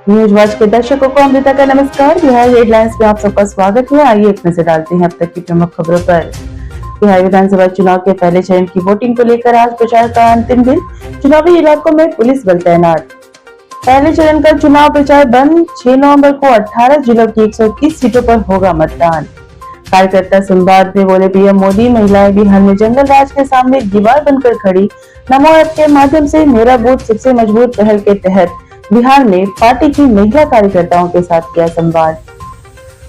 News watch के दर्शकों को अमृता का नमस्कार। बिहार हेडलाइंस में आप सबका स्वागत है। आइए एक नजर डालते हैं अब तक की प्रमुख खबरों पर। बिहार विधानसभा चुनाव के पहले चरण की वोटिंग को लेकर आज प्रचार का अंतिम दिन। चुनावी इलाकों में पुलिस बल तैनात। पहले चरण का चुनाव प्रचार बंद। 6 नवंबर को 18 जिलों की 130 सीटों पर होगा मतदान। कार्यकर्ता संवाद में बोले पीएम मोदी, महिलाएं बिहार में जंगल राज के सामने दीवार बनकर खड़ी। नमो ऐप के माध्यम से मेरा बूथ सबसे मजबूत पहल के तहत बिहार में पार्टी की महिला कार्यकर्ताओं के साथ किया संवाद।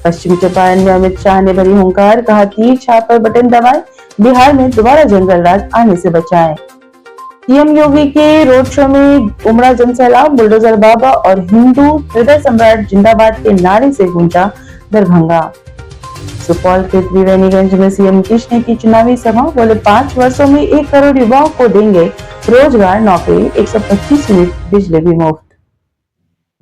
पश्चिम चंपारण में अमित शाह ने भरी हुंकार, कहा तीर छाप पर बटन दबाएं, बिहार में दोबारा जंगल राज आने से बचाएं। सीएम योगी के रोड शो में उमड़ा जनसैलाब, बुलडोजर बाबा और हिंदू हृदय सम्राट जिंदाबाद के नारे से गूंजा दरभंगा। सुपौल के त्रिवेणीगंज में सीएम नीतीश ने की चुनावी सभा, बोले 5 वर्षों में 1 करोड़ युवाओं को देंगे रोजगार, नौकरी, 125 यूनिट बिजली भी मुफ्त।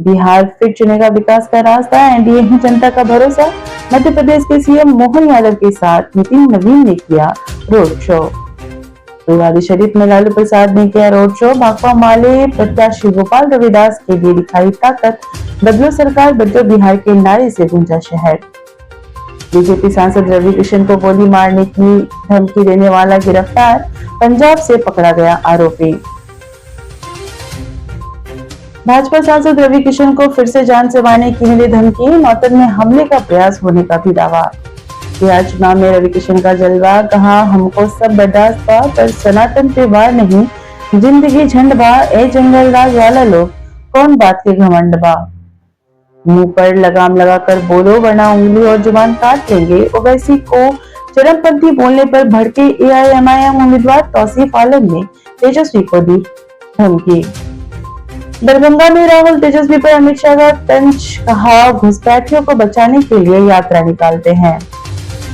बिहार फिर चुनेगा विकास का रास्ता, एनडीए ही जनता का भरोसा। मध्य प्रदेश के सीएम मोहन यादव के साथ नितिन नवीन ने किया रोड शो। रेवाड़ी शरीफ में लालू प्रसाद ने किया रोड शो। भाकपा माले प्रत्याशी गोपाल रविदास के लिए दिखाई ताकत, बदलो सरकार बदलो बिहार के नारे से गूंजा शहर। बीजेपी सांसद रवि किशन को गोली मारने की धमकी देने वाला गिरफ्तार, पंजाब से पकड़ा गया आरोपी। भाजपा सांसद रवि किशन को फिर से जान से मारने की मिली धमकी, नौतन में हमले का प्रयास होने का भी दावा। बिहार चुनाव में रवि किशन का जलवा, कहा हमको सब बर्दाश्त बा पर सनातन पे वार नहीं, जिंदगी झंड बा, ए जंगल राज वाला लोग कौन बात के घमंड बा। मुंह पर लगाम लगाकर बोलो वरना उंगली और जुबान काट लेंगे। ओवैसी को चरमपंथी बोलने पर भड़के एआईएमआईएम उम्मीदवार तौसीफ आलम ने तेजस्वी को दी धमकी। दरभंगा में राहुल तेजस्वी पर अमित शाह का तंज, कहा घुसपैठियों को बचाने के लिए यात्रा निकालते हैं।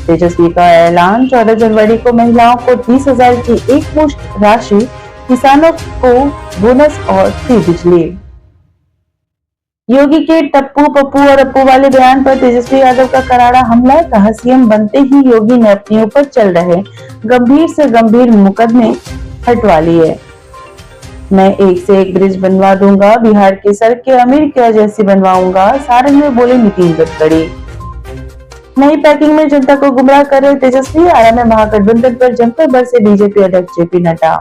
तेजस्वी का ऐलान, 14 जनवरी को महिलाओं को 30,000 की एक मुश्त राशि, किसानों को बोनस और फ्री बिजली। योगी के टप्पू पप्पू और अप्पू वाले बयान पर तेजस्वी यादव का करारा हमला, कहा सीएम बनते ही योगी ने अपने ऊपर चल रहे गंभीर से गंभीर मुकदमे हटवा लिए। मैं एक से एक ब्रिज बनवा दूंगा, बिहार की सड़कें अमेरिका जैसी बनवाऊंगा, सारण में बोले नितिन गडकरी। नई पैकिंग में जनता को गुमराह कर रहे तेजस्वी, आरा में महागठबंधन पर जमकर बरसे बीजेपी अध्यक्ष जेपी नड्डा।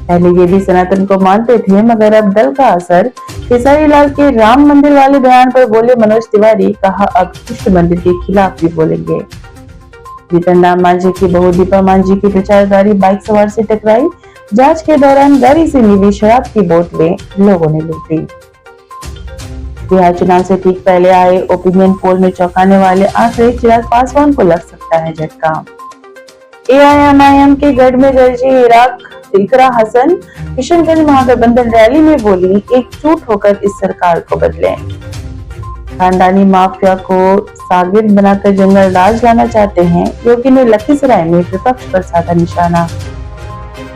पहले ये भी सनातन को मानते थे मगर अब दल का असर, केसरी लाल के राम मंदिर वाले बयान पर बोले मनोज तिवारी, कहा अब कृष्ण मंदिर के खिलाफ भी बोलेंगे। जीतन राम मांझी की बहू दीपा मांझी की प्रचार गाड़ी बाइक सवार से टकराई, जांच के दौरान गाड़ी से मिली शराब की बोतलें लोगों ने लूटी। बिहार चुनाव से ठीक पहले आए ओपिनियन पोल में चौंकाने वाले आंकड़े, चिराग पासवान को लग सकता है झटका। एआईएमआईएम के गढ़ में गरजी इकरा हसन, किशनगंज महागठबंधन रैली में बोली एकजुट होकर इस सरकार को बदलें। खानदानी माफिया को सागिर्द बनाकर जंगल राज लाना चाहते हैं, योगी ने लखीसराय में विपक्ष पर साधा निशाना।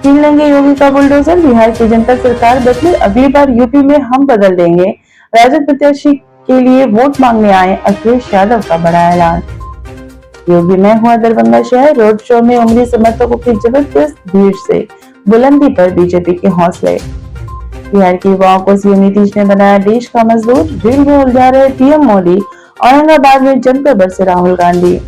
छीन लेंगे योगी का बुलडोजर, बिहार की जनता सरकार बदले, अगली बार यूपी में हम बदल देंगे। राजद प्रत्याशी के लिए वोट मांगने आए अखिलेश यादव का बड़ा ऐलान। योगी में हुआ दरभंगा शहर, रोड शो में उमड़ी समर्थकों की जबरदस्त भीड़ से बुलंदी पर बीजेपी के हौसले। बिहार के युवाओं को सीएम नीतीश ने बनाया देश का मजदूर, भीड़ में उलझा रहे पीएम मोदी, औरंगाबाद में जमकर बरसे राहुल गांधी।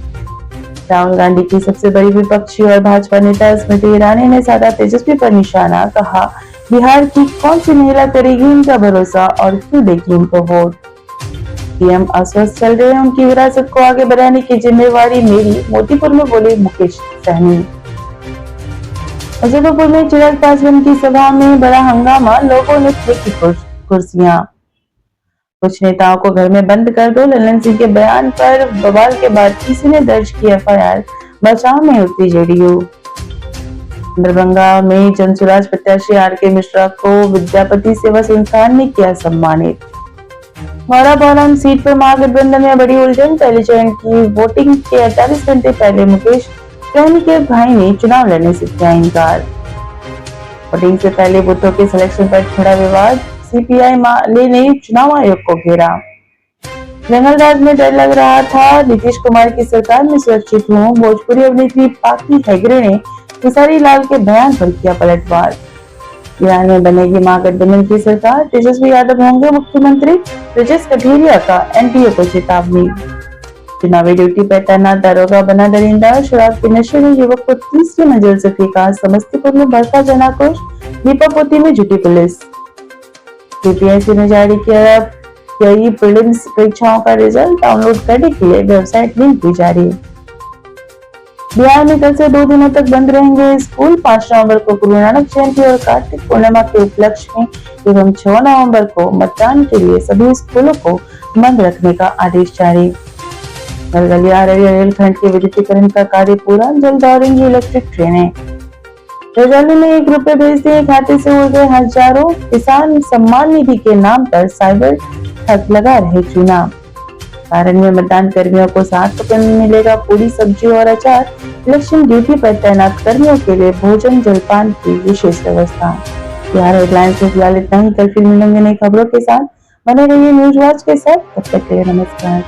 राहुल गांधी की सबसे बड़ी विपक्षी और भाजपा नेता स्मृति ईरानी ने साधा तेजस्वी पर निशाना, कहा बिहार की कौन सी महिला करेगी इनका भरोसा और क्यों देगी इनको वोट। पीएम अस्वस्थ चल रहे हैं, उनकी विरासत को आगे बढ़ाने की जिम्मेवारी मेरी, मोतीपुर में बोले मुकेश सहनी। मुजफ्फरपुर में चिराग पासवान की सभा में बड़ा हंगामा, लोगों ने फेंकी कुर्सियां। कुछ नेताओं को घर में बंद कर दो, ललन सिंह के बयान पर बवाल के बाद किसी ने दर्ज की एफआईआर, बचाव में उतरी जेडीयू। दरभंगा में जनसुराज प्रत्याशी आरके मिश्रा को विद्यापति सेवा संस्थान ने किया सम्मानित। मौरा सीट पर महागठबंधन में बड़ी उलझन, पहले चरण की वोटिंग के 48 घंटे पहले मुकेश सहनी के भाई ने चुनाव लड़ने से किया इनकार। वोटिंग से पहले बूथों के सिलेक्शन पर छिड़ा विवाद, सीपीआई माले ने चुनाव आयोग को घेरा। जंगल राज में डर लग रहा था, नीतीश कुमार की सरकार में सुरक्षित हूँ, भोजपुरी अभिनेत्री पाकी हेगड़े ने केसरी लाल के बयान पर किया पलटवार। बिहार में बनेगी महागठबंधन की सरकार, तेजस्वी यादव होंगे मुख्यमंत्री, ब्रजेश कठेरिया का एनडीए को चेतावनी। चुनावी ड्यूटी पर तैनात दारोगा बना दरिंदा, शराब के नशे में युवक को तीसरी मंजिल से फेंका, समस्तीपुर में भड़का जनाक्रोश, दीपापोती में जुटी पुलिस। यूपीएससी ने जारी किया कई प्रीलिम्स परीक्षाओं का रिजल्ट, डाउनलोड करने के लिए वेबसाइट लिंक भी जारी। बिहार में कल से 2 दिनों तक बंद रहेंगे स्कूल, 5 नवंबर को गुरु नानक जयंती और कार्तिक पूर्णिमा के उपलक्ष्य में एवं 6 नवंबर को मतदान के लिए सभी स्कूलों को बंद रखने का आदेश जारी। गलगलिया रेलखंड के विद्युतीकरण का कार्य पूरा, जल्द दौड़ेंगी इलेक्ट्रिक ट्रेनें। रजौली में 1 रुपए भेज दिए खाते से उड़ गए हजारों, किसान सम्मान निधि के नाम पर साइबर ठग लगा रहे चूना। सारण में मतदान कर्मियों को 60 रुपए में मिलेगा पूरी, सब्जी और अचार, इलेक्शन ड्यूटी पर तैनात कर्मियों के लिए भोजन जलपान की विशेष व्यवस्था। बिहार हेडलाइंस से फिलहाल इतना ही, कल फिर मिलेंगे नई खबरों के साथ, बने रहिए न्यूज वॉच के साथ, तब तक के लिए नमस्कार।